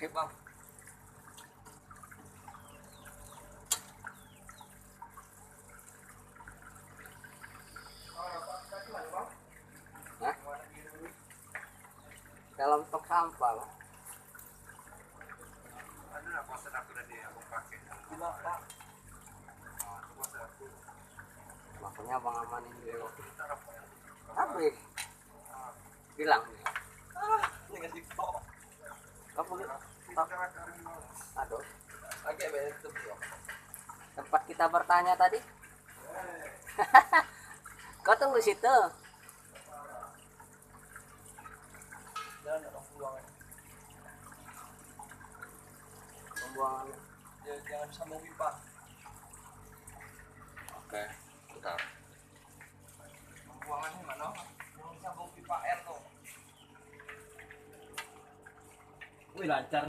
Bang. Hah? Dalam stok sampah lah. Ada apa aku tadi aku pakai? Gila, Pak. Makanya Bang amanin dulu. Habis. Bilang. Ini ngasih kok. Kamu lihat. Aduh. Oke, betul. Tempat kita bertanya tadi. Kau tunggu situ. Jangan ada pembuangan. Pembuangan. Jangan sambung pipa. Oke. Bentar. Pembuangannya mana? Jangan sambung pipa air tuh. Wih, lancar.